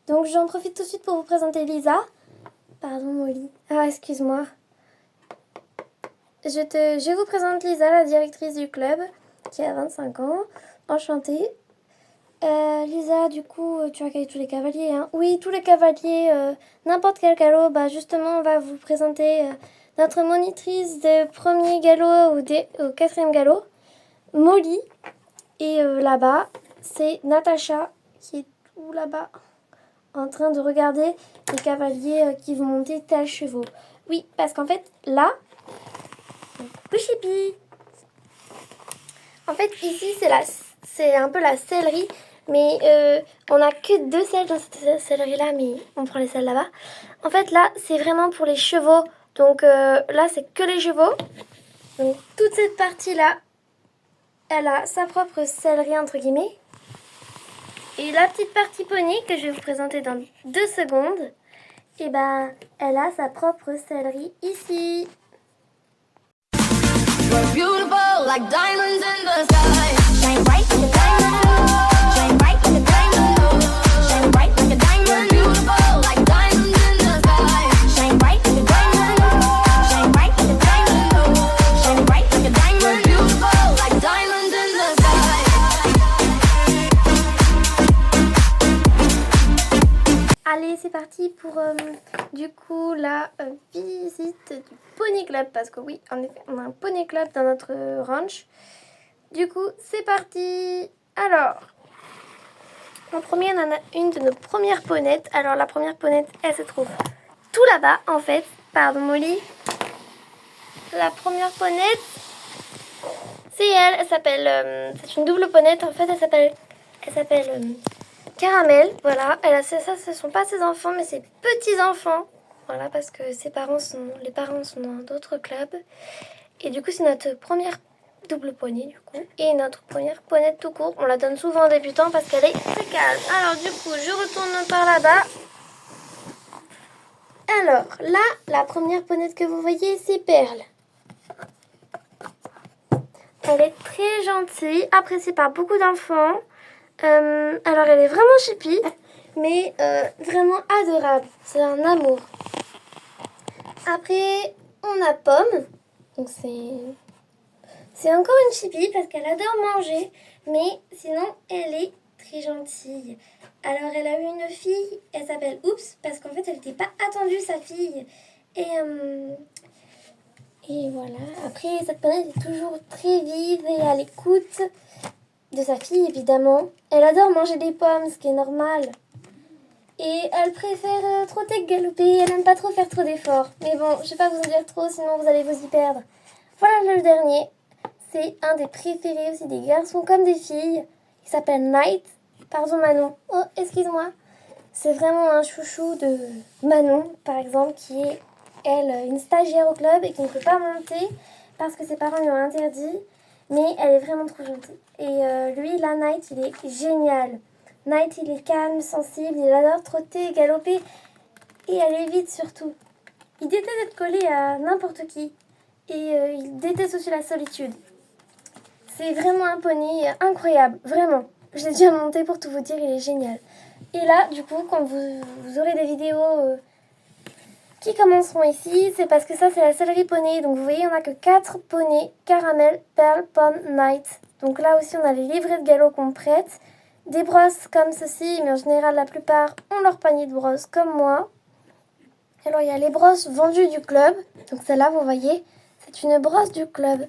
Donc j'en profite tout de suite pour vous présenter Lisa. Pardon Molly. Ah, excuse-moi. Je vous présente Lisa, la directrice du club, qui a 25 ans. Enchantée. Lisa, du coup, tu accueilles tous les cavaliers, hein? Oui, tous les cavaliers, n'importe quel galop. Bah justement, on va vous présenter notre monitrice de premier galop au quatrième galop, Molly. Et là-bas, c'est Natacha qui est tout là-bas, en train de regarder les cavaliers qui vont monter tels chevaux. Oui, parce qu'en fait, là, Couchipi. En fait, ici, c'est un peu la sellerie, mais on n'a que 2 selles dans cette sellerie-là, mais on prend les selles là-bas. En fait, là, c'est vraiment pour les chevaux. Donc là, c'est que les chevaux. Donc toute cette partie-là, elle a sa propre sellerie, entre guillemets. Et la petite partie poney que je vais vous présenter dans 2 secondes, et ben, elle a sa propre sellerie ici. We're beautiful like diamonds in the sky. Shine bright like a diamond. Shine bright like a diamond. Shine bright like a diamond. We're beautiful like diamonds in the sky. Shine bright like a diamond. Shine bright like a diamond. Shine bright like a diamond. We're beautiful like diamonds in the sky. Allez, c'est parti pour du coup la visite du Poney Club, parce que oui, en effet, on a un Poney Club dans notre ranch. Du coup, c'est parti. Alors, en premier, on en a une de nos premières ponnettes. Alors, la première ponnette, elle se trouve tout là-bas, en fait. Pardon, Molly. La première ponnette, c'est elle. Elle s'appelle... c'est une double ponnette, en fait. Elle s'appelle Caramel. Voilà. Ça, ce sont pas ses enfants, mais ses petits-enfants. Voilà, parce que les parents sont dans d'autres clubs. Et du coup, c'est notre première double poney, du coup. Et notre première ponette tout court. On la donne souvent aux débutants parce qu'elle est très calme. Alors, du coup, je retourne par là-bas. Alors, là, la première ponette que vous voyez, c'est Perle. Elle est très gentille, appréciée par beaucoup d'enfants. Alors, elle est vraiment chipie, mais vraiment adorable. C'est un amour. Après, on a Pomme. Donc, c'est encore une chipie parce qu'elle adore manger, mais sinon, elle est très gentille. Alors, elle a eu une fille, elle s'appelle Oups, parce qu'en fait, elle n'était pas attendue, sa fille. Et voilà. Après, cette ponette est toujours très vive et à l'écoute de sa fille, évidemment. Elle adore manger des pommes, ce qui est normal. Et elle préfère trotter que galoper. Elle n'aime pas trop faire trop d'efforts. Mais bon, je vais pas vous en dire trop, sinon vous allez vous y perdre. Voilà le dernier. C'est un des préférés aussi des garçons comme des filles. Il s'appelle Night. Pardon Manon. Oh, excuse-moi. C'est vraiment un chouchou de Manon, par exemple, qui est, elle, une stagiaire au club et qui ne peut pas monter parce que ses parents lui ont interdit. Mais elle est vraiment trop gentille. Et lui, là, Night, il est génial. Night, il est calme, sensible, il adore trotter, galoper et aller vite surtout. Il déteste être collé à n'importe qui et il déteste aussi la solitude. C'est vraiment un poney incroyable, vraiment. Je l'ai déjà monté pour tout vous dire, il est génial. Et là, du coup, quand vous aurez des vidéos qui commenceront ici, c'est parce que ça, c'est la sellerie poney. Donc vous voyez, on n'a que 4 poneys, Caramel, Perle, Pomme, Night. Donc là aussi, on a les livrets de galop qu'on prête. Des brosses comme ceci, mais en général, la plupart ont leur panier de brosses comme moi. Alors, il y a les brosses vendues du club. Donc, celle-là, vous voyez, c'est une brosse du club.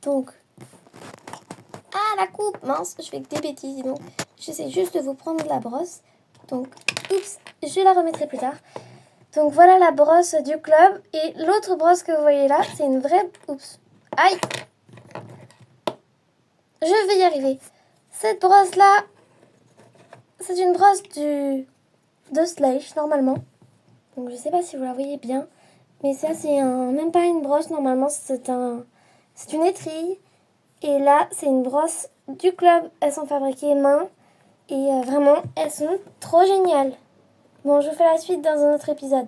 Donc, la coupe, mince, je fais que des bêtises. Donc, j'essaie juste de vous prendre la brosse. Donc, oups, je la remettrai plus tard. Donc, voilà la brosse du club. Et l'autre brosse que vous voyez là, c'est une vraie... Oups, aïe. Je vais y arriver. Cette brosse-là, c'est une brosse de Slash, normalement. Donc, je sais pas si vous la voyez bien. Mais ça, c'est même pas une brosse, normalement. C'est une étrille. Et là, c'est une brosse du club. Elles sont fabriquées main. Et vraiment, elles sont trop géniales. Bon, je vous fais la suite dans un autre épisode.